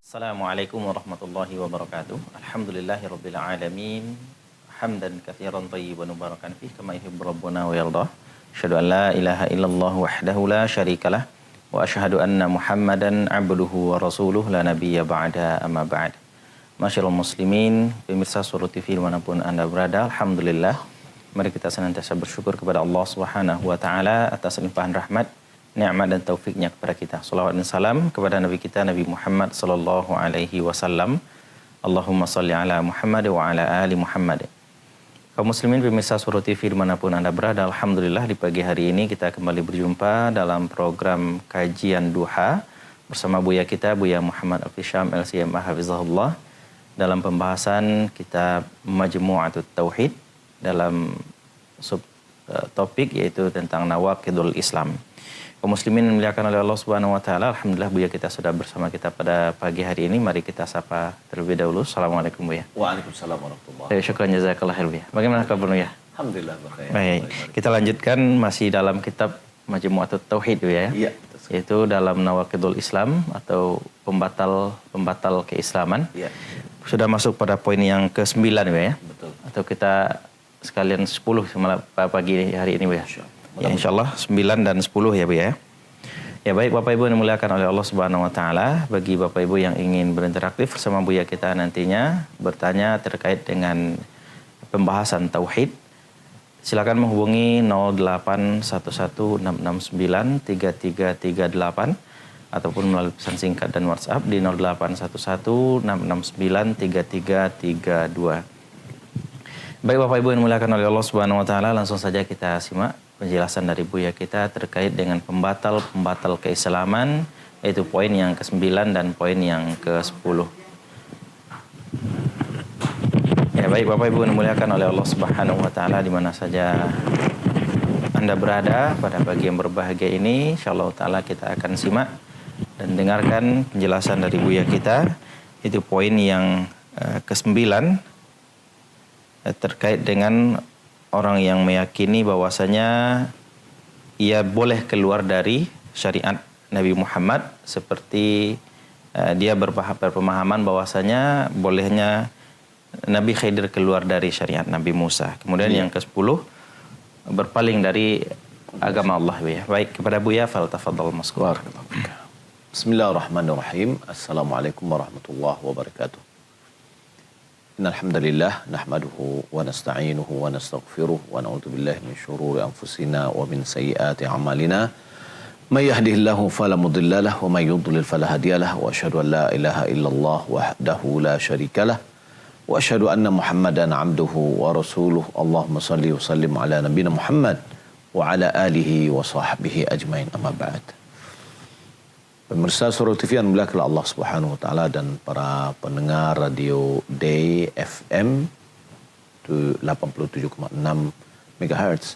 Assalamualaikum warahmatullahi wabarakatuh. Alhamdulillahirabbil alamin. Hamdan katsiran thayyiban mubarakan fihi kama yuhibbu rabbuna wa yarda. Asyhadu an la ilaha illallah wahdahu la syarikalah wa asyhadu anna Muhammadan abduhu wa rasuluhu la nabiyya ba'da amma ba'd. Masyaallah muslimin, pemirsa Surah TV dimanapun Anda berada, alhamdulillah mari kita senantiasa bersyukur kepada Allah Subhanahu wa taala atas limpahan rahmat, nikmat dan taufiknya kepada kita. Salawat dan salam kepada Nabi kita Nabi Muhammad sallallahu alaihi wasallam. Allahumma salli ala Muhammad wa ala ali Muhammad. Kaum muslimin pemirsa Surah TV dimanapun Anda berada, alhamdulillah di pagi hari ini kita kembali berjumpa dalam program kajian duha bersama Buya kita Buya Muhammad Al-Fisham LCMA Hafizahullah dalam pembahasan kitab Majmu'atut Tauhid dalam topik yaitu tentang Nawaqidul Islam. Kaum muslimin yang dimuliakan oleh Allah Subhanahu wa taala, alhamdulillah Buya kita sudah bersama kita pada pagi hari ini. Mari kita sapa terlebih dahulu. Assalamualaikum Buya. Waalaikumsalam warahmatullahi wabarakatuh. Syukran jazakallah khair Buya. Bagaimana kabar Buya? Alhamdulillah berkhair. Baik. Kita lanjutkan masih dalam kitab Majmu'atut Tauhid Buya ya. Iya, Yaitu dalam Nawaqidul Islam atau pembatal keislaman. Iya. Sudah masuk pada poin yang ke-9 Buya ya. Betul. Atau kita sekalian 10 malam pagi hari ini Buya. Ya insyaallah 9 dan 10 ya Bu ya. Ya baik Bapak Ibu yang dimuliakan oleh Allah Subhanahu wa taala, bagi Bapak Ibu yang ingin berinteraktif bersama Buya kita nantinya bertanya terkait dengan pembahasan tauhid, silakan menghubungi 0811669338 ataupun melalui pesan singkat dan WhatsApp di 081166933332. Baik Bapak Ibu yang dimuliakan oleh Allah Subhanahu wa taala, langsung saja kita simak penjelasan dari Buya kita terkait dengan pembatal keislaman, yaitu poin yang ke-9 dan poin yang ke-10. Ya baik Bapak Ibu yang dimuliakan oleh Allah Subhanahu wa taala di mana saja Anda berada pada pagi yang berbahagia ini, insyaallah taala kita akan simak dan dengarkan penjelasan dari Buya kita, itu poin yang ke-9 terkait dengan orang yang meyakini bahwasanya ia boleh keluar dari syariat Nabi Muhammad, seperti dia berpemahaman bahwasanya bolehnya Nabi Khidir keluar dari syariat Nabi Musa. Kemudian yang ke-10 berpaling dari agama Allah ya. Baik kepada Buya, fal tafadhal maskur. Bismillahirrahmanirrahim. Assalamualaikum warahmatullahi wabarakatuh. Innal hamdalillah nahmaduhu wa nasta'inuhu wa nastaghfiruh wa na'udzu billahi min shururi anfusina wa min sayyiati a'malina. May yahdihillahu fala mudilla lahu wa may yudlil fala hadiya lahu wa asyhadu an la ilaha illallah wahdahu la syarikalah wa asyhadu anna Muhammadan 'abduhu wa rasuluh. Allahumma shalli wa sallim ala nabiyyina Muhammad wa ala alihi wa sahbihi ajmain. Amma ba'd. Pemirsa Surah TV yang dimuliakan oleh Allah Subhanahu wa taala dan para pendengar radio Day FM 87,6 MHz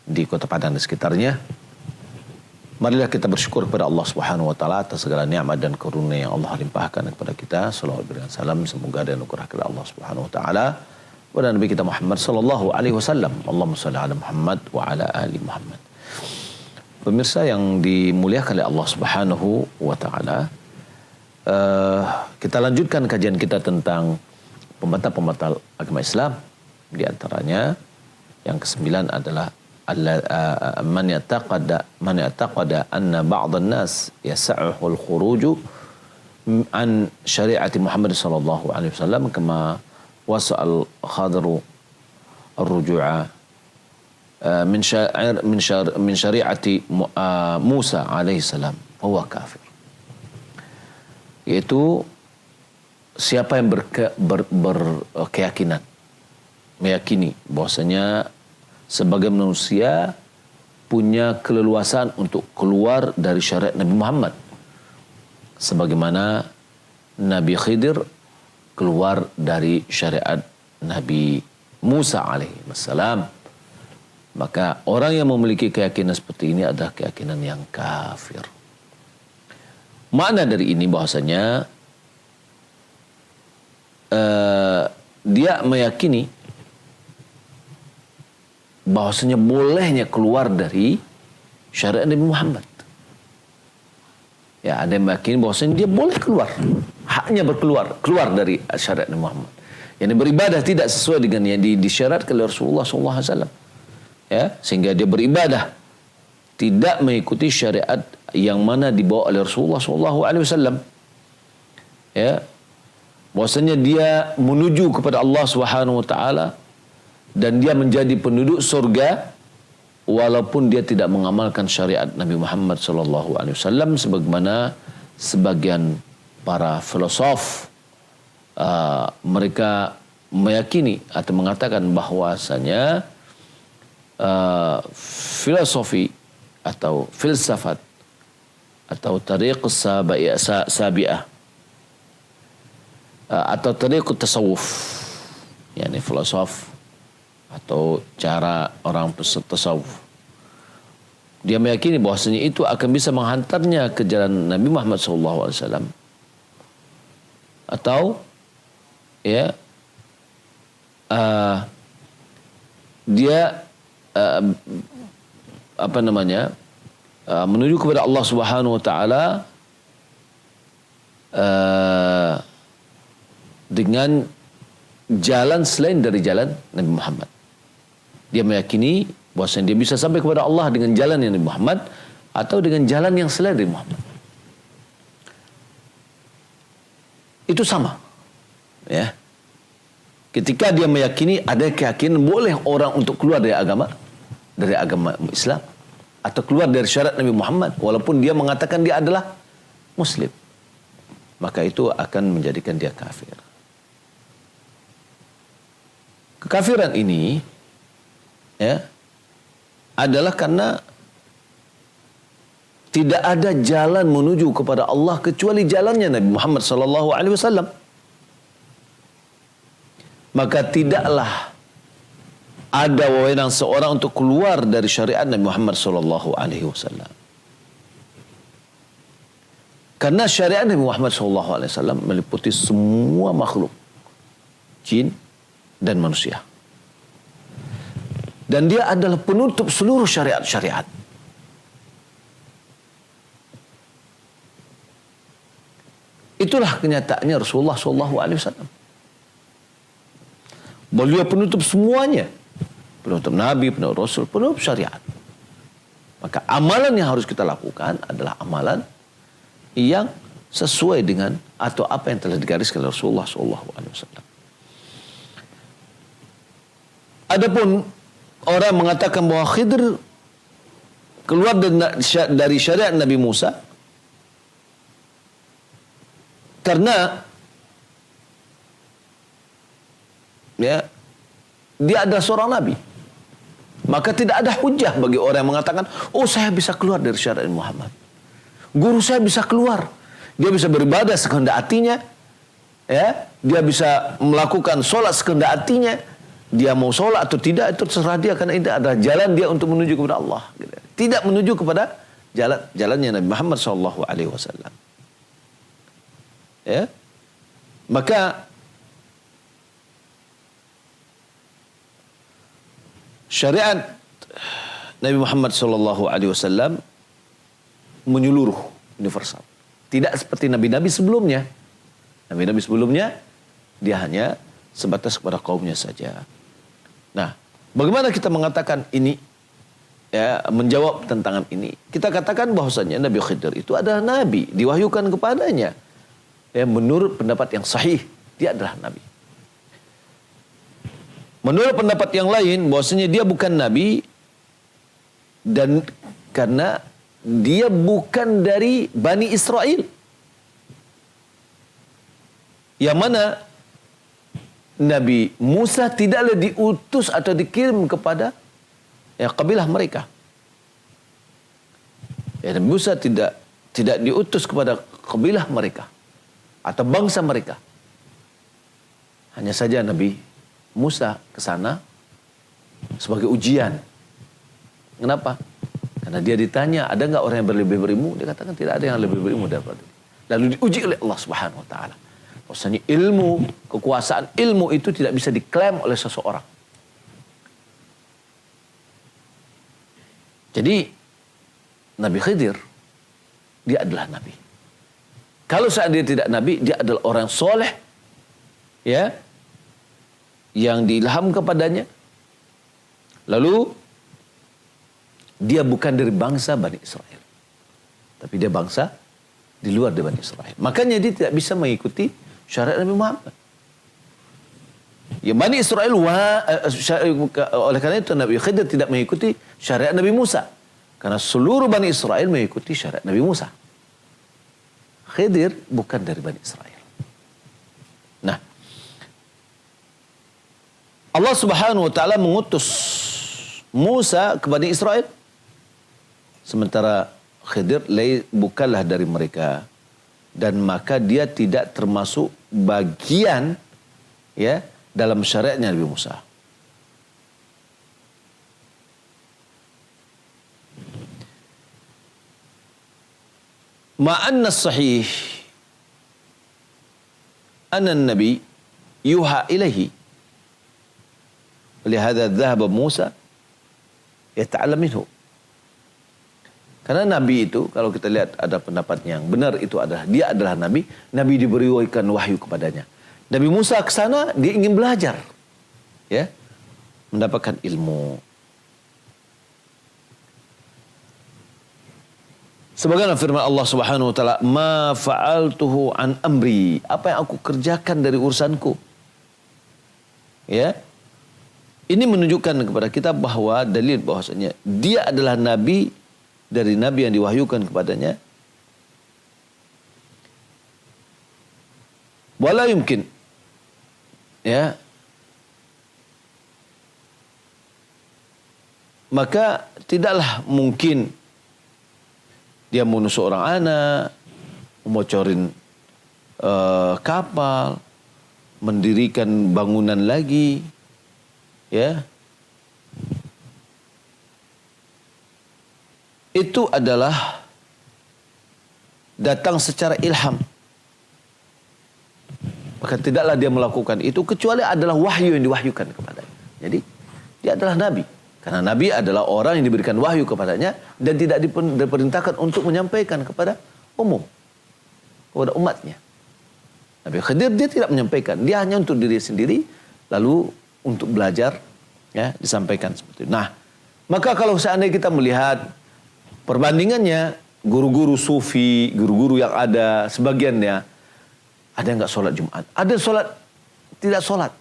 di Kota Padang dan sekitarnya. Marilah kita bersyukur kepada Allah Subhanahu wa taala atas segala nikmat dan karunia yang Allah limpahkan kepada kita. Salawat dan salam semoga dan anugerah kepada Allah Subhanahu wa taala kepada Nabi kita Muhammad sallallahu alaihi wasallam. Allahumma shalli ala Muhammad wa ala ali Muhammad. Pemirsa yang dimuliakan oleh Allah Subhanahu wa taala, kita lanjutkan kajian kita tentang pembatal agama Islam. Di antaranya yang ke-9 adalah man yataqada anna ba'd an-nas yas'uhu al-khuruj an syari'ati Muhammad sallallahu alaihi wasallam kama wasa'al khadru ar-ruju'a min syari'ati Musa alaihi salam huwa kafir. Yaitu siapa yang berkeyakinan, meyakini bahwasanya sebagai manusia punya keleluasan untuk keluar dari syariat Nabi Muhammad, sebagaimana Nabi Khidir keluar dari syariat Nabi Musa alaihi salam. Maka orang yang memiliki keyakinan seperti ini adalah keyakinan yang kafir. Makna dari ini bahwasanya dia meyakini bahwasanya bolehnya keluar dari syariat Nabi Muhammad. Ya, ada yang meyakini bahwasanya dia boleh keluar. haknya keluar dari syariat Nabi Muhammad. Yang beribadah tidak sesuai dengan yang disyaratkan oleh Rasulullah SAW. Ya, sehingga dia beribadah tidak mengikuti syariat yang mana dibawa oleh Rasulullah SAW. Ya, bahwasanya dia menuju kepada Allah Subhanahu Wa Taala dan dia menjadi penduduk surga walaupun dia tidak mengamalkan syariat Nabi Muhammad SAW, sebagaimana sebagian para filosof mereka meyakini atau mengatakan bahwasanya filosofi atau filsafat atau tariq sabi'ah atau tariq tasawuf, yakni filosof atau cara orang tasawuf, dia meyakini bahwasanya itu akan bisa menghantarnya ke jalan Nabi Muhammad SAW, atau ya dia menuju kepada Allah Subhanahu Wa Taala dengan jalan selain dari jalan Nabi Muhammad. Dia meyakini bahwasanya dia bisa sampai kepada Allah dengan jalan yang Nabi Muhammad atau dengan jalan yang selain dari Muhammad. Itu sama, ya. Ketika dia meyakini ada keyakinan boleh orang untuk keluar dari agama Islam atau keluar dari syariat Nabi Muhammad walaupun dia mengatakan dia adalah Muslim, maka itu akan menjadikan dia kafir. Kekafiran ini ya adalah karena tidak ada jalan menuju kepada Allah kecuali jalannya Nabi Muhammad SAW. Maka tidaklah ada wewenang seorang untuk keluar dari syariat Nabi Muhammad SAW. Karena syariat Nabi Muhammad SAW meliputi semua makhluk, jin dan manusia. Dan dia adalah penutup seluruh syariat-syariat. Itulah kenyataannya Rasulullah SAW. Beliau penutup semuanya. Penutup Nabi, penutup Rasul, penutup syariat. Maka amalan yang harus kita lakukan adalah amalan yang sesuai dengan atau apa yang telah digariskan oleh Rasulullah SAW. Adapun orang mengatakan bahwa Khidir keluar dari syariat Nabi Musa karena ya dia adalah seorang nabi, maka tidak ada hujah bagi orang yang mengatakan, oh saya bisa keluar dari syariat Muhammad, guru saya bisa keluar, dia bisa beribadah sekehendak hatinya, ya, dia bisa melakukan sholat sekehendak hatinya, dia mau sholat atau tidak itu terserah dia karena itu adalah jalan dia untuk menuju kepada Allah, tidak menuju kepada jalannya Nabi Muhammad SAW. Ya, maka syariat Nabi Muhammad SAW menyeluruh, universal. Tidak seperti nabi-nabi sebelumnya. Nabi-nabi sebelumnya dia hanya sebatas kepada kaumnya saja. Nah, bagaimana kita mengatakan ini? Ya, menjawab tantangan ini, kita katakan bahwasanya Nabi Khidir itu adalah nabi, diwahyukan kepadanya. Ya, menurut pendapat yang sahih, dia adalah nabi. Menurut pendapat yang lain, bahwasanya dia bukan nabi dan karena dia bukan dari Bani Israel, yang mana Nabi Musa tidaklah diutus atau dikirim kepada kabilah mereka. Ya, Nabi Musa tidak diutus kepada kabilah mereka atau bangsa mereka. Hanya saja Nabi Musa ke sana sebagai ujian. Kenapa? Karena dia ditanya, ada nggak orang yang lebih berilmu? Dia katakan tidak ada yang lebih berilmu daripada dia. Lalu diuji oleh Allah Subhanahu Wa Taala. Maksudnya ilmu, kekuasaan ilmu itu tidak bisa diklaim oleh seseorang. Jadi Nabi Khidir dia adalah nabi. Kalau seandainya tidak nabi, dia adalah orang soleh, ya, yang diilham kepadanya. Lalu dia bukan dari bangsa Bani Israel, tapi dia bangsa di luar dari Bani Israel. Makanya dia tidak bisa mengikuti syariat Nabi Muhammad. Ya, Bani Israel oleh karena itu Nabi Khidir tidak mengikuti syariat Nabi Musa, karena seluruh Bani Israel mengikuti syariat Nabi Musa. Khidir bukan dari Bani Israel. Nah, Allah Subhanahu wa taala mengutus Musa ke Bani Israel, sementara Khidir bukanlah dari mereka, dan maka dia tidak termasuk bagian, ya, dalam syariatnya Nabi Musa. Ma'anna sahih anna nabi yuha ilaihi, lihada dhahaba Musa yata'allam minhu. Karena Nabi itu, kalau kita lihat ada pendapat yang benar, itu adalah dia adalah Nabi. Nabi diberikan wahyu kepadanya. Nabi Musa ke sana, dia ingin belajar, ya, mendapatkan ilmu. Sebagaimana firman Allah Subhanahu wa taala, "Ma fa'altuhu an amri." Apa yang aku kerjakan dari urusanku. Ya. Ini menunjukkan kepada kita bahwa dalil bahwasanya dia adalah nabi dari nabi yang diwahyukan kepadanya. Wala yumkin, ya, maka tidaklah mungkin dia membunuh seorang anak, membocorin kapal, mendirikan bangunan lagi, ya. Itu adalah datang secara ilham. Maka tidaklah dia melakukan itu kecuali adalah wahyu yang diwahyukan kepadanya. Jadi dia adalah nabi. Karena nabi adalah orang yang diberikan wahyu kepadanya dan tidak diperintahkan untuk menyampaikan kepada umum, kepada umatnya. Nabi Khidir dia tidak menyampaikan, dia hanya untuk diri sendiri, lalu untuk belajar, ya, disampaikan seperti itu. Nah, maka kalau seandainya kita melihat perbandingannya, guru-guru sufi, guru-guru yang ada, sebagiannya ada yang nggak sholat Jumat, ada sholat tidak sholat,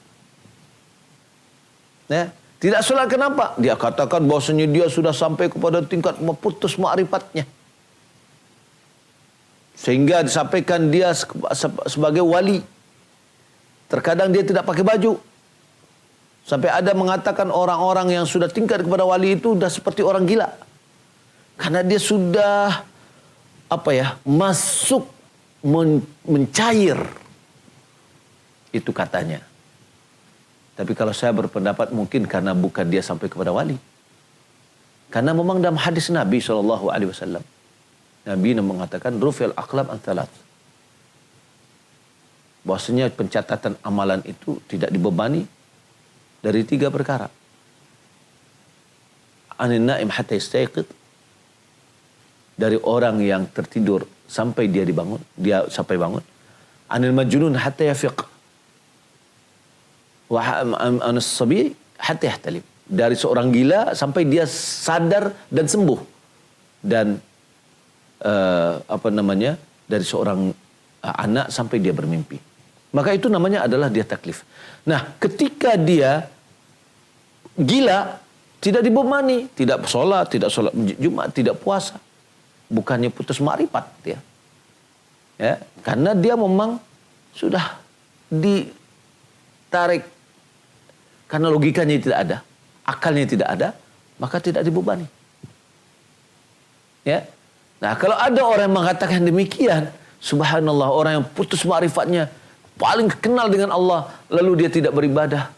ya. Tidak sholat kenapa? Dia katakan bahwasanya dia sudah sampai kepada tingkat putus ma'rifatnya. Sehingga disampaikan dia sebagai wali. Terkadang dia tidak pakai baju. Sampai ada mengatakan orang-orang yang sudah tingkat kepada wali itu sudah seperti orang gila. Karena dia sudah, apa ya, masuk mencair. Itu katanya. Tapi kalau saya berpendapat mungkin karena bukan dia sampai kepada wali. Karena memang dalam hadis Nabi SAW, Nabi mengatakan rufil aqlam an thalath. Bahwasanya pencatatan amalan itu tidak dibebani dari 3 perkara. Anin naim hatta yastayqid, dari orang yang tertidur sampai dia sampai bangun. Anil majnun hatta yafiq. Wa anas sabi hatta yahtalim, dari seorang gila sampai dia sadar dan sembuh. Dan dari seorang anak sampai dia bermimpi. Maka itu namanya adalah dia taklif. Nah, ketika dia gila, tidak dibebani, tidak sholat Jumat, tidak puasa, bukannya putus ma'rifat dia. Ya, karena dia memang sudah ditarik. Karena logikanya tidak ada, akalnya tidak ada, maka tidak dibebani. Ya. Nah, kalau ada orang yang mengatakan demikian, subhanallah, orang yang putus ma'rifatnya, paling kenal dengan Allah, lalu dia tidak beribadah.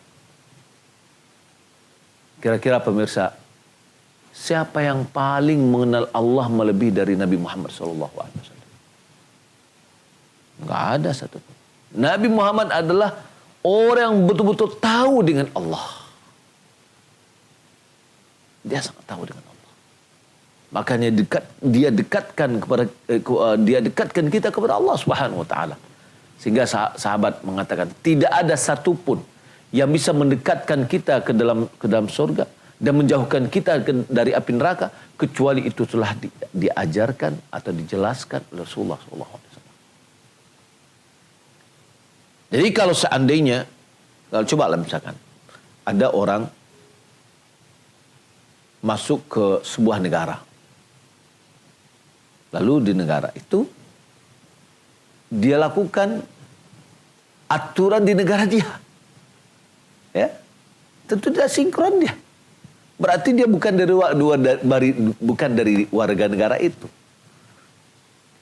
Kira-kira pemirsa, siapa yang paling mengenal Allah melebihi dari Nabi Muhammad SAW? Enggak ada satupun. Nabi Muhammad adalah orang yang betul-betul tahu dengan Allah. Dia sangat tahu dengan Allah. Makanya dia dekatkan kita kepada Allah Subhanahu wa taala. Sehingga sahabat mengatakan tidak ada satupun yang bisa mendekatkan kita ke dalam surga dan menjauhkan kita dari api neraka kecuali itu telah diajarkan atau dijelaskan oleh Rasulullah sallallahu alaihi wasallam. Jadi kalau seandainya, kalau coba misalkan ada orang masuk ke sebuah negara. Lalu di negara itu dia lakukan aturan di negara dia. Ya. Tentu tidak sinkron dia. Berarti dia bukan dari warga negara itu.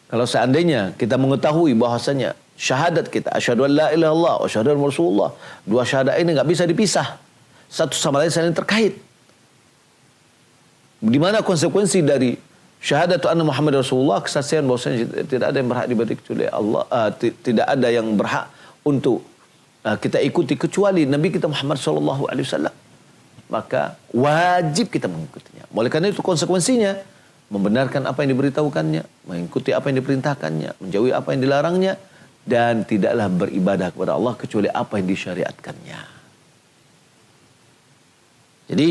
Kalau seandainya kita mengetahui bahwasanya syahadat kita, asyhadu an la ilaha illallah wa asyhadu anna Rasulullah, dua syahadat ini enggak bisa dipisah. Satu sama lain saling terkait. Di mana konsekuensi dari syahadat anna Muhammad Rasulullah, kesaksian bahwasanya tidak ada yang berhak diibadahi kecuali Allah, tidak ada yang berhak untuk kita ikuti kecuali Nabi kita Muhammad sallallahu alaihi wasallam. Maka wajib kita mengikutinya. Oleh karena itu konsekuensinya membenarkan apa yang diberitahukannya, mengikuti apa yang diperintahkannya, menjauhi apa yang dilarangnya, dan tidaklah beribadah kepada Allah kecuali apa yang disyariatkannya. Jadi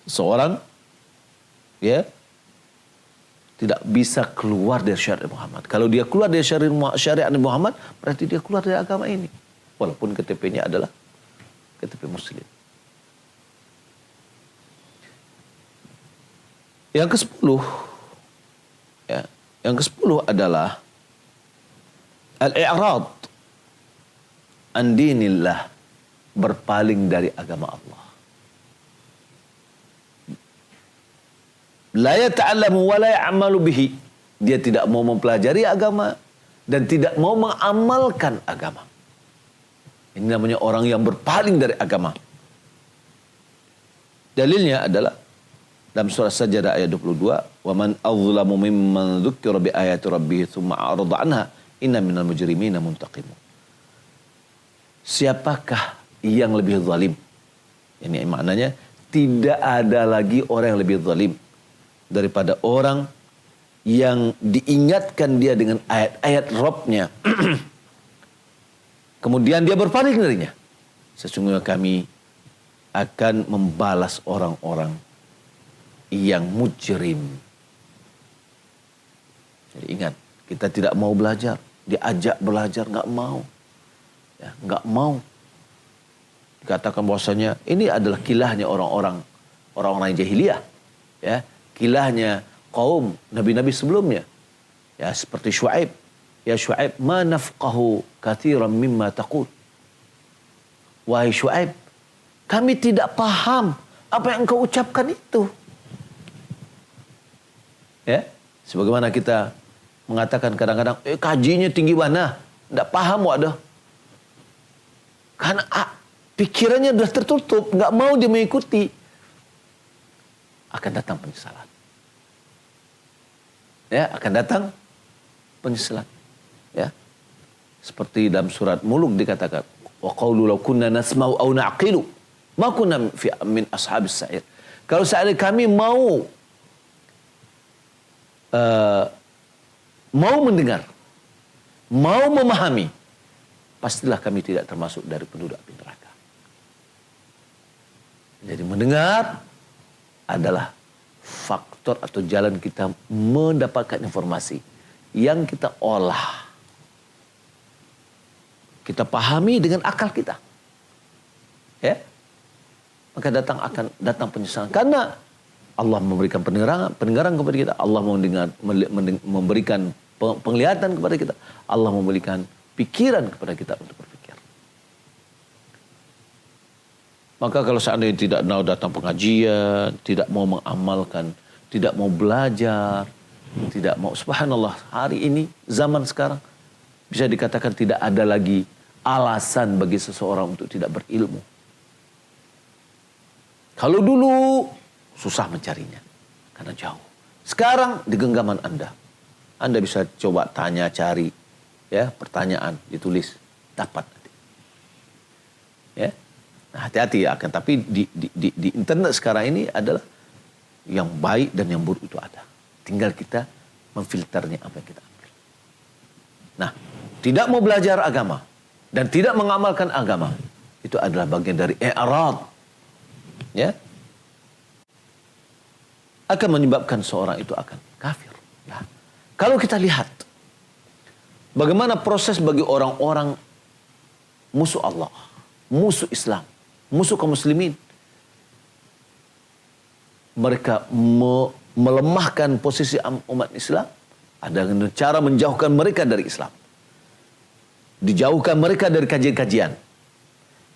seorang tidak bisa keluar dari syariat Muhammad. Kalau dia keluar dari syariat Muhammad, berarti dia keluar dari agama ini. Walaupun KTP-nya adalah KTP Muslim. Yang ke-10, yang ke-10 adalah al-i'rad an dinillah, berpaling dari agama Allah. La yata'allamu wa la ya'malu bihi. Dia tidak mau mempelajari agama dan tidak mau mengamalkan agama. Ini namanya orang yang berpaling dari agama. Dalilnya adalah dalam surah Sajdah ayat 22, "Wa man adzlamu mimman dzukira bi ayati rabbih tsumma a'rada anha, inna minal mujrimina muntaqimun." Siapakah yang lebih zalim? Ini maknanya tidak ada lagi orang yang lebih zalim daripada orang yang diingatkan dia dengan ayat-ayat Rabb-nya. Kemudian dia berpaling darinya. Sesungguhnya kami akan membalas orang-orang yang mujrim. Jadi ingat, kita tidak mau belajar. Diajak belajar, nggak mau. Ya, nggak mau. Dikatakan bahwasanya ini adalah kilahnya orang-orang jahiliyah. Ya, kilahnya kaum nabi-nabi sebelumnya. Ya, seperti Syuaib. Ya Syuaib, ma nafqahu katsiran mimma taqul. Wahai Syuaib, kami tidak paham apa yang engkau ucapkan itu. Ya, sebagaimana kita mengatakan kadang-kadang, kajinya tinggi mana? Tidak paham wadah. Karena pikirannya sudah tertutup, nggak mau dia mengikuti. Akan datang penyesalan. Ya, akan datang penyesalan. Ya. Seperti dalam surat Mulk dikatakan, wa qaulu law kunna nasma'u aw na'qilu ma kunna min ashabis sa'ir. Kalau seandainya kami mau mendengar, mau memahami, pastilah kami tidak termasuk dari penduduk api neraka. Jadi mendengar adalah faktor atau jalan kita mendapatkan informasi yang kita olah, kita pahami dengan akal kita. Ya, maka akan datang penyesalan karena Allah memberikan pendengaran kepada kita, Allah memberikan penglihatan kepada kita, Allah memberikan pikiran kepada kita untuk berpikir. Maka kalau seandainya tidak mau datang pengajian, tidak mau mengamalkan, tidak mau belajar, tidak mau, subhanallah, hari ini zaman sekarang bisa dikatakan tidak ada lagi alasan bagi seseorang untuk tidak berilmu. Kalau dulu susah mencarinya karena jauh. Sekarang di genggaman Anda. Anda bisa coba tanya, cari, ya, pertanyaan, ditulis, dapat nanti. Ya. Nah, hati-hati ya, tapi di internet sekarang ini adalah Yang baik dan yang buruk itu ada. Tinggal kita memfilternya apa yang kita ambil. Nah, tidak mau belajar agama dan tidak mengamalkan agama itu adalah bagian dari i'rad. Ya. Akan menyebabkan seorang itu akan kafir. Nah, kalau kita lihat bagaimana proses bagi orang-orang musuh Allah, musuh Islam, musuh kaum muslimin, mereka melemahkan posisi umat Islam ada dengan cara menjauhkan mereka dari Islam. Dijauhkan mereka dari kajian-kajian.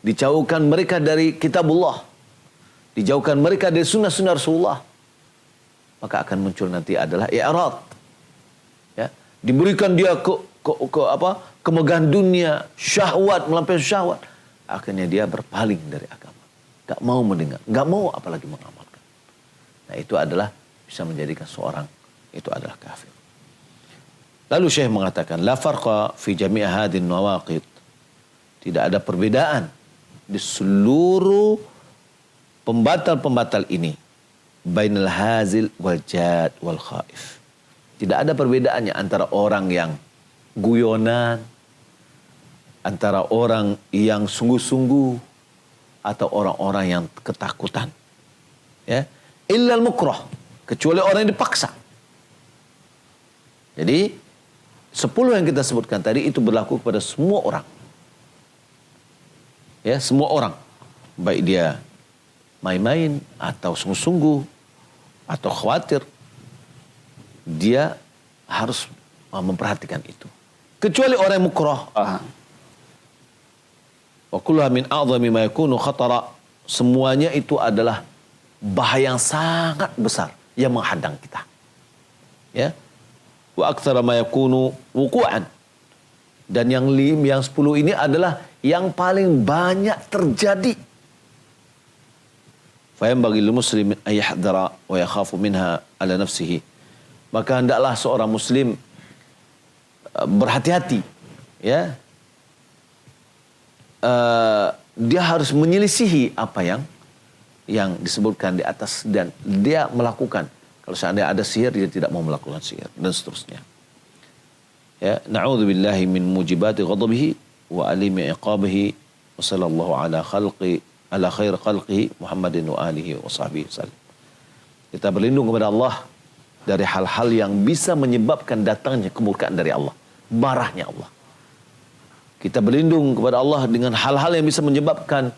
Dijauhkan mereka dari kitabullah. Dijauhkan mereka dari sunnah-sunnah Rasulullah. Maka akan muncul nanti adalah i'rad. Ya, diberikan dia kemegahan dunia, syahwat, melampaui syahwat. Akhirnya dia berpaling dari agama. Gak mau mendengar, gak mau apalagi mengamalkan. Nah, itu adalah bisa menjadikan seorang itu adalah kafir. Lalu Syekh mengatakan, la farqa fi jami' hadhihi nawaqid. Tidak ada perbedaan di seluruh pembatal-pembatal ini. Bainal hazil wal jad wal khaif. Tidak ada perbedaannya antara orang yang guyonan, antara orang yang sungguh-sungguh, atau orang-orang yang ketakutan. Ya, illal mukrah, kecuali orang yang dipaksa. Jadi 10 yang kita sebutkan tadi itu berlaku kepada semua orang. Ya, semua orang. Baik dia main-main atau sungguh-sungguh atau khawatir, dia harus memperhatikan itu. Kecuali orang yang mukrah. Wa kulluha min a'zami ma yakunu khatara. Semuanya itu adalah bahaya yang sangat besar yang menghadang kita. Ya. Wa aktsara ma yakunu wuqu'an. Dan yang 10 ini adalah yang paling banyak terjadi. Fa yanbaghi lil muslimin ay yahdhara wa yakhafu minha ala nafsihi. Maka hendaklah seorang muslim berhati-hati, ya. Dia harus menyelisihi apa yang disebutkan di atas dan dia melakukan. Kalau seandainya ada sihir, dia tidak mau melakukan sihir dan seterusnya. Ya, na'udzubillahi min mujibati ghadabihi wa alimi iqabihi wa sallallahu ala khair khalqihi Muhammadin wa alihi wa sahbihi sallam. Kita berlindung kepada Allah dari hal-hal yang bisa menyebabkan datangnya kemurkaan dari Allah, marahnya Allah. Kita berlindung kepada Allah dengan hal-hal yang bisa menyebabkan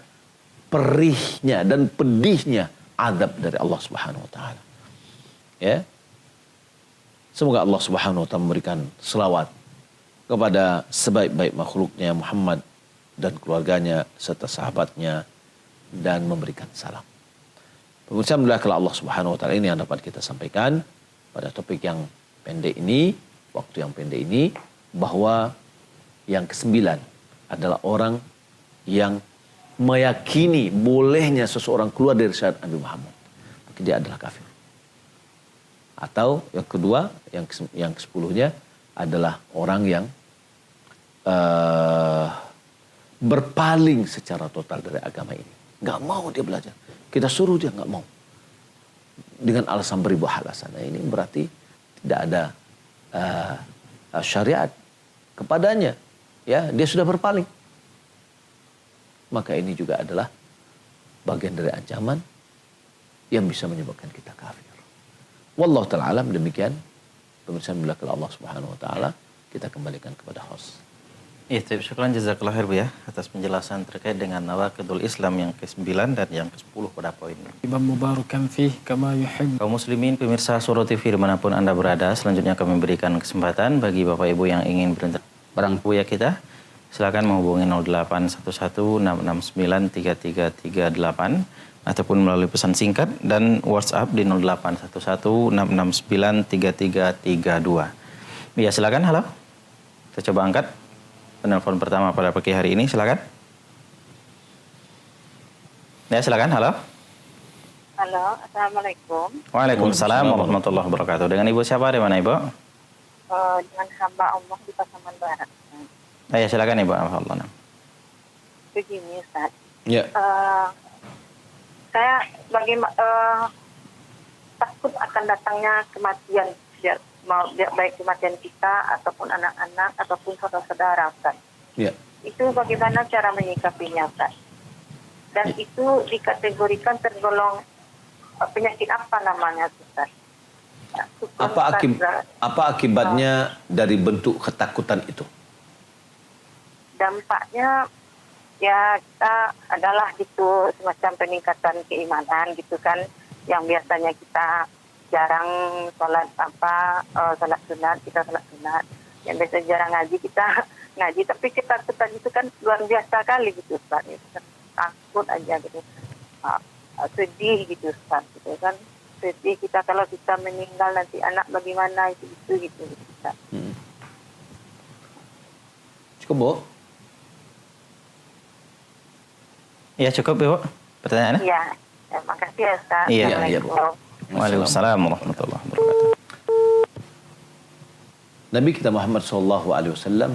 perihnya dan pedihnya azab dari Allah Subhanahu wa taala. Ya. Semoga Allah Subhanahu wa taala memberikan selawat kepada sebaik-baik makhluknya Muhammad dan keluarganya serta sahabatnya dan memberikan salam. Pemirsa, alhamdulillah Allah Subhanahu wa taala, ini yang dapat kita sampaikan pada topik yang pendek ini, waktu yang pendek ini, bahwa yang ke-9 adalah orang yang meyakini bolehnya seseorang keluar dari syariat Nabi Muhammad, maka dia adalah kafir. Atau yang kedua, yang ke-10-nya adalah orang yang berpaling secara total dari agama ini. Gak mau dia belajar. Kita suruh dia gak mau. Dengan alasan beribu alasan. Nah, ini berarti tidak ada syariat kepadanya. Ya, dia sudah berpaling. Maka ini juga adalah bagian dari ancaman yang bisa menyebabkan kita kafir. Wallahu ta'ala alam, demikian. Pemirsa bila Allah Subhanahu wa taala, kita kembalikan kepada host. Iya, syukran jazakallah khair Bu ya atas penjelasan terkait dengan nawaqidul Islam yang ke-9 dan yang ke-10 pada poin ini. Ibam mubarakan fih kama yuhib. Kaum muslimin pemirsa Suro TV dimanapun Anda berada, selanjutnya kami memberikan kesempatan bagi Bapak Ibu yang ingin berinteraksi barang buya kita, silakan menghubungi 0811-669-3338 ataupun melalui pesan singkat dan WhatsApp di 0811-669-3332. Ya, silakan. Halo. Kita coba angkat penelpon pertama pada pagi hari ini, silakan. Ya, silakan. Halo. Halo, Assalamualaikum. Waalaikumsalam warahmatullahi wabarakatuh. Dengan Ibu siapa, di mana Ibu? Dengan hamba Allah di Pasaman Barat. Ya, silakan Ibu. Allah. Begini, Ustaz. Ya. Saya takut akan datangnya kematian, baik kematian kita ataupun anak-anak ataupun saudara-saudara, Ustaz. Ya. Itu bagaimana cara menyikapinya, Ustaz? Dan itu dikategorikan tergolong penyakit apa namanya, Ustaz? Apa akibatnya dari bentuk ketakutan itu? Dampaknya ya kita adalah gitu semacam peningkatan keimanan gitu kan, yang biasanya kita jarang sholat sunat, kita sholat sunat, yang biasa jarang ngaji kita ngaji, tapi ketakutan itu kan luar biasa kali gitu, Ustaz. Takut aja gitu, sedih gitu, Ustaz, gitu kan, sedih kita kalau kita meninggal nanti anak bagaimana gitu Ustaz. Cukup, Bu? Ya cukup Ibu pertanyaannya. Iya, terima kasih ya, Ustaz. Iya, Assalamualaikum. Waalaikumsalam warahmatullahi wabarakatuh. Nabi kita Muhammad SAW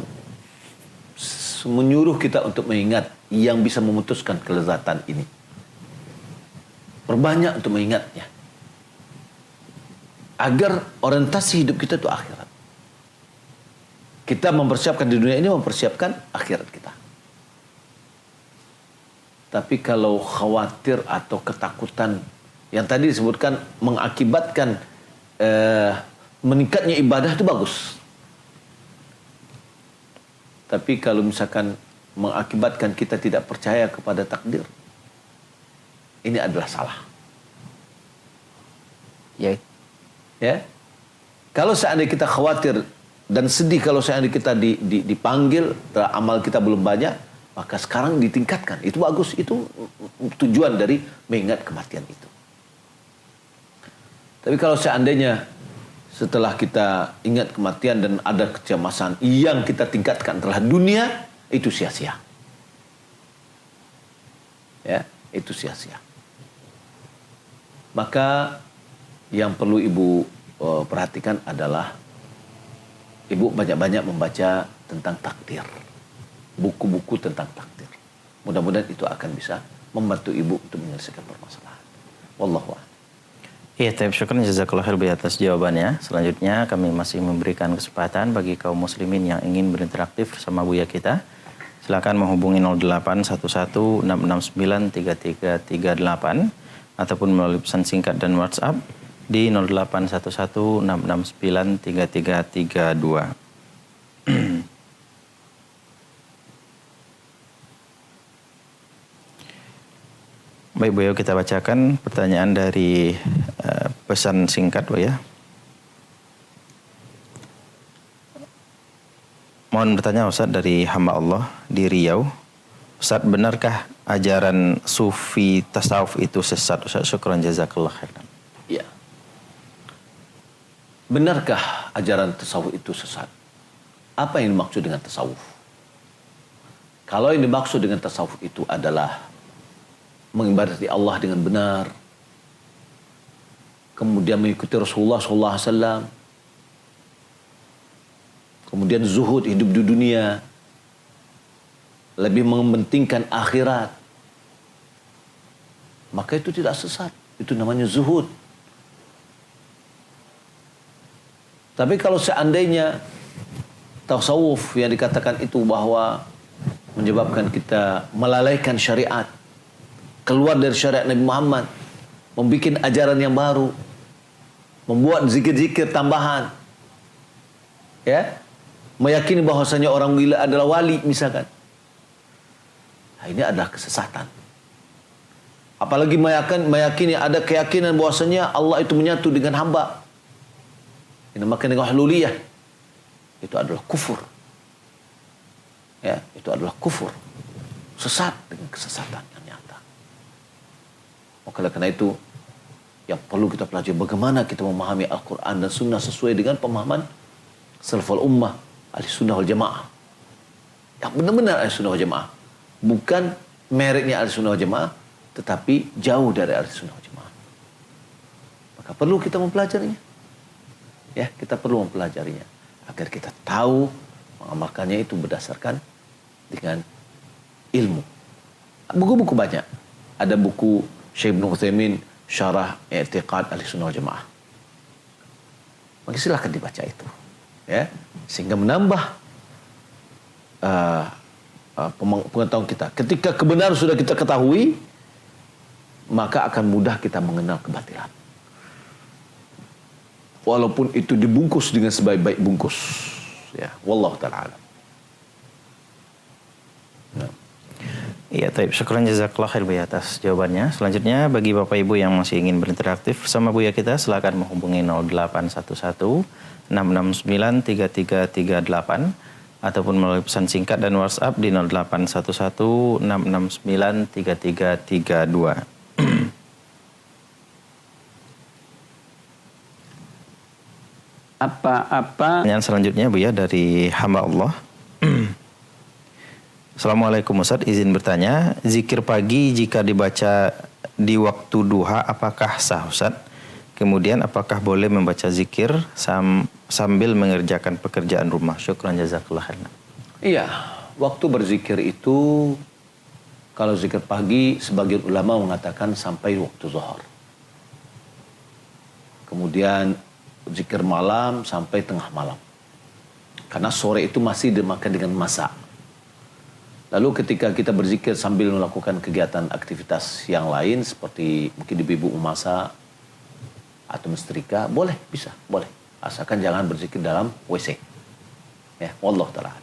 menyuruh kita untuk mengingat yang bisa memutuskan kelezatan ini. Perbanyak untuk mengingatnya. Agar orientasi hidup kita itu akhirat. Kita mempersiapkan di dunia ini, mempersiapkan akhirat kita. Tapi kalau khawatir atau ketakutan yang tadi disebutkan mengakibatkan meningkatnya ibadah itu bagus. Tapi kalau misalkan mengakibatkan kita tidak percaya kepada takdir, ini adalah salah. Ya. Kalau seandainya kita khawatir dan sedih kalau seandainya kita dipanggil, amal kita belum banyak, maka sekarang ditingkatkan. Itu bagus. Itu tujuan dari mengingat kematian itu. Tapi kalau seandainya setelah kita ingat kematian dan ada kecemasan yang kita tingkatkan adalah dunia, itu sia-sia. Ya, itu sia-sia. Maka yang perlu Ibu perhatikan adalah Ibu banyak-banyak membaca tentang takdir. Buku-buku tentang takdir. Mudah-mudahan itu akan bisa membantu Ibu untuk menyelesaikan permasalahan. Wallahu a'lam. Iya, syukran jazakallahu khair atas jawabannya. Selanjutnya kami masih memberikan kesempatan bagi kaum muslimin yang ingin berinteraktif bersama Buya kita. Silakan menghubungi 0811-669-3338 ataupun melalui pesan singkat dan WhatsApp di 0811-669-3332. Baik Bu, kita bacakan pertanyaan dari pesan singkat Bu ya. Mohon bertanya Ustaz dari hamba Allah di Riau. Ustaz, benarkah ajaran sufi tasawuf itu sesat? Ustaz, syukran jazakallah khairan. Ya. Benarkah ajaran tasawuf itu sesat? Apa yang dimaksud dengan tasawuf? Kalau yang dimaksud dengan tasawuf itu adalah mengibadati Allah dengan benar, kemudian mengikuti Rasulullah SAW, kemudian zuhud hidup di dunia, lebih mementingkan akhirat, maka itu tidak sesat. Itu namanya zuhud. Tapi kalau seandainya tasawuf yang dikatakan itu bahwa menyebabkan kita melalaikan syariat, keluar dari syariat Nabi Muhammad, membuat ajaran yang baru, membuat zikir-zikir tambahan, ya, meyakini bahwasanya orang wali adalah wali misalkan. Nah, ini adalah kesesatan. Apalagi meyakini ada keyakinan bahwasanya Allah itu menyatu dengan hamba. Ini makanya dengan hululiyah. Itu adalah kufur. Ya, itu adalah kufur. Sesat dengan kesesatan yang nyata. Maka karena itu yang perlu kita pelajari bagaimana kita memahami Al-Quran dan Sunnah sesuai dengan pemahaman salaful ummah, ahli sunnah wal jamaah. Yang benar-benar ahli sunnah wal jamaah. Bukan mereknya ahli sunnah wal jamaah, tetapi jauh dari ahli sunnah wal jamaah. Maka perlu kita mempelajarinya. Ya, kita perlu mempelajarinya agar kita tahu mengamalkannya itu berdasarkan dengan ilmu. Buku-buku banyak. Ada buku Syekh Ibnu Utsaimin Syarah I'tiqad Ahlussunnah wal Jamaah. Maka silakan dibaca itu, ya, sehingga menambah pengetahuan kita. Ketika kebenaran sudah kita ketahui, maka akan mudah kita mengenal kebatilan. Walaupun itu dibungkus dengan sebaik-baik bungkus, ya, wallahu taala alam. Iya, taib. Syukran jazakallah khair Buya atas jawabannya. Selanjutnya bagi Bapak Ibu yang masih ingin berinteraktif bersama Buya kita, silakan menghubungi 0811 669 3338 ataupun melalui pesan singkat dan WhatsApp di 0811 669 3332. Pertanyaan selanjutnya Buya dari hamba Allah. Assalamualaikum Ustaz, izin bertanya, zikir pagi jika dibaca di waktu duha apakah sah Ustaz? Kemudian apakah boleh membaca zikir sambil mengerjakan pekerjaan rumah? Syukran jazakallah khairan. Iya, waktu berzikir itu, kalau zikir pagi sebagian ulama mengatakan sampai waktu zuhur. Kemudian zikir malam sampai tengah malam. Karena sore itu masih dimakan dengan masak. Lalu ketika kita berzikir sambil melakukan kegiatan aktivitas yang lain seperti mungkin ibu-ibu memasak atau mensetrika, boleh, bisa, boleh. Asalkan jangan berzikir dalam WC. Ya, wallahu taala.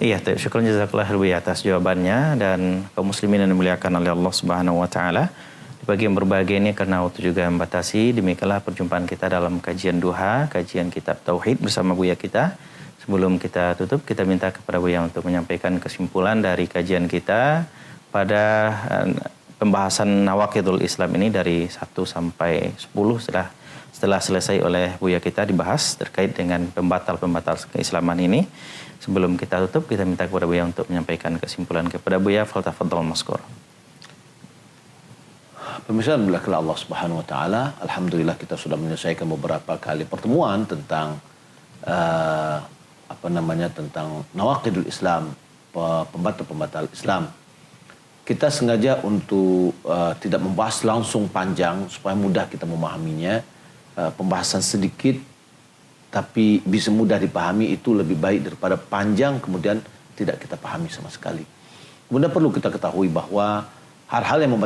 Iya, syukran jazakallah khairan atas jawabannya, dan kaum muslimin yang dimuliakan oleh Allah Subhanahu wa taala. Di pagi yang berbahagia ini karena waktu juga membatasi, demikianlah perjumpaan kita dalam kajian duha, kajian kitab tauhid bersama Buya kita. Sebelum kita tutup, kita minta kepada Buya untuk menyampaikan kesimpulan dari kajian kita pada pembahasan Nawaqidul Islam ini dari 1 sampai 10 setelah selesai oleh Buya kita dibahas terkait dengan pembatal-pembatal keislaman ini. Sebelum kita tutup, kita minta kepada Buya untuk menyampaikan kesimpulan kepada Buya. Faltafadhal maskur. Pemirsa yang dimuliakan Allah Subhanahu wa taala, alhamdulillah kita sudah menyelesaikan beberapa kali pertemuan tentang tentang nawaqidul Islam, pembatal-pembatal Islam. Kita sengaja untuk tidak membahas langsung panjang supaya mudah kita memahaminya. Pembahasan sedikit tapi bisa mudah dipahami itu lebih baik daripada panjang kemudian tidak kita pahami sama sekali. Kemudian perlu kita ketahui bahwa hal-hal yang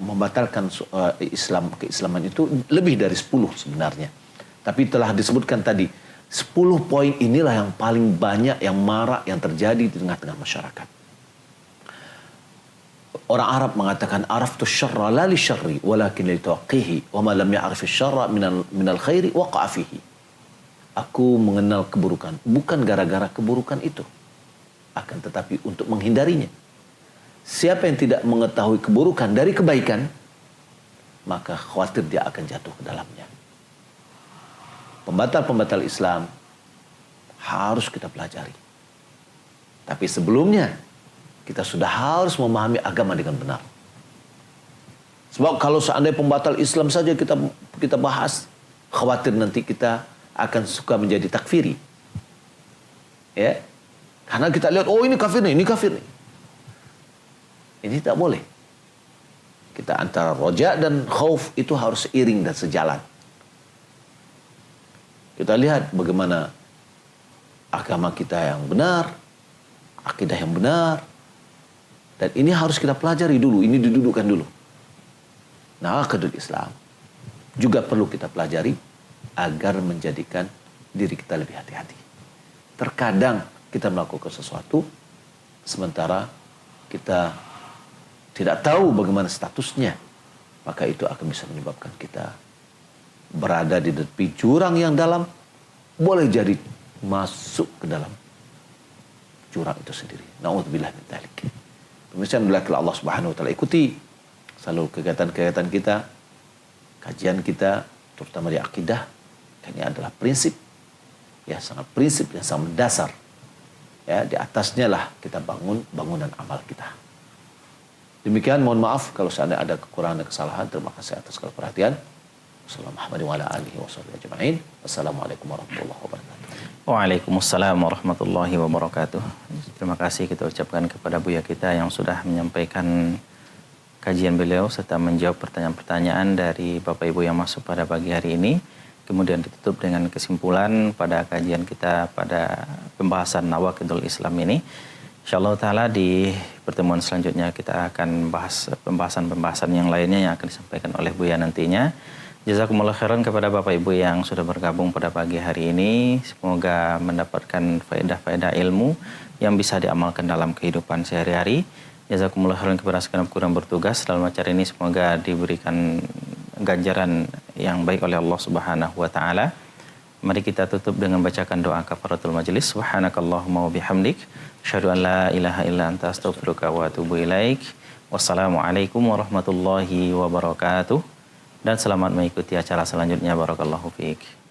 membatalkan keislaman itu lebih dari 10 sebenarnya. Tapi telah disebutkan tadi 10 poin inilah yang paling banyak, yang marak, yang terjadi di tengah-tengah masyarakat. Orang Arab mengatakan araftu syarra la li syarri walakin li tawqihi wa ma lam ya'rif syarra minal khairi waqa'a fihi. Aku mengenal keburukan bukan gara-gara keburukan itu, akan tetapi untuk menghindarinya. Siapa yang tidak mengetahui keburukan dari kebaikan, maka khawatir dia akan jatuh ke dalamnya. Pembatal-pembatal Islam harus kita pelajari. Tapi sebelumnya, kita sudah harus memahami agama dengan benar. Sebab kalau seandainya pembatal Islam saja kita bahas, khawatir nanti kita akan suka menjadi takfiri. Ya, karena kita lihat, oh ini kafir nih, ini kafir nih. Ini tak boleh. Kita antara roja dan khauf itu harus seiring dan sejalan. Kita lihat bagaimana agama kita yang benar, akidah yang benar. Dan ini harus kita pelajari dulu, ini didudukkan dulu. Nawaqidul Islam juga perlu kita pelajari agar menjadikan diri kita lebih hati-hati. Terkadang kita melakukan sesuatu sementara kita tidak tahu bagaimana statusnya, maka itu akan bisa menyebabkan kita berada di tepi jurang yang dalam, boleh jadi masuk ke dalam jurang itu sendiri. Na'udzubillah min dzalik. Pemirsa yang dimuliakan Allah Subhanahu wa taala, ikuti selalu kegiatan-kegiatan kita, kajian kita, terutama di akidah. Ini adalah prinsip, ya sangat prinsip yang sangat mendasar. Ya, di atasnya lah kita bangun bangunan amal kita. Demikian, mohon maaf kalau seandainya ada kekurangan dan kesalahan. Terima kasih atas segala perhatian. Wassalamualaikum warahmatullahi wabarakatuh. Waalaikumsalam warahmatullahi wabarakatuh. Terima kasih kita ucapkan kepada Buya kita yang sudah menyampaikan kajian beliau serta menjawab pertanyaan-pertanyaan dari Bapak Ibu yang masuk pada pagi hari ini. Kemudian ditutup dengan kesimpulan pada kajian kita pada pembahasan Nawaqidul Islam ini. Insyaallah ta'ala di pertemuan selanjutnya kita akan bahas pembahasan-pembahasan yang lainnya yang akan disampaikan oleh Buya nantinya. Jazakumullah khairan kepada Bapak Ibu yang sudah bergabung pada pagi hari ini. Semoga mendapatkan faedah-faedah ilmu yang bisa diamalkan dalam kehidupan sehari-hari. Jazakumullah khairan kepada segenap kru yang bertugas dalam acara ini. Semoga diberikan ganjaran yang baik oleh Allah Subhanahu wa taala. Mari kita tutup dengan bacakan doa kafaratul majelis. Subhanakallahumma wa bihamdik, asyhadu an la ilaha illa anta astaghfiruka wa atubu ilaik. Wassalamualaikum warahmatullahi wabarakatuh. Dan selamat mengikuti acara selanjutnya. Barakallahu fiik.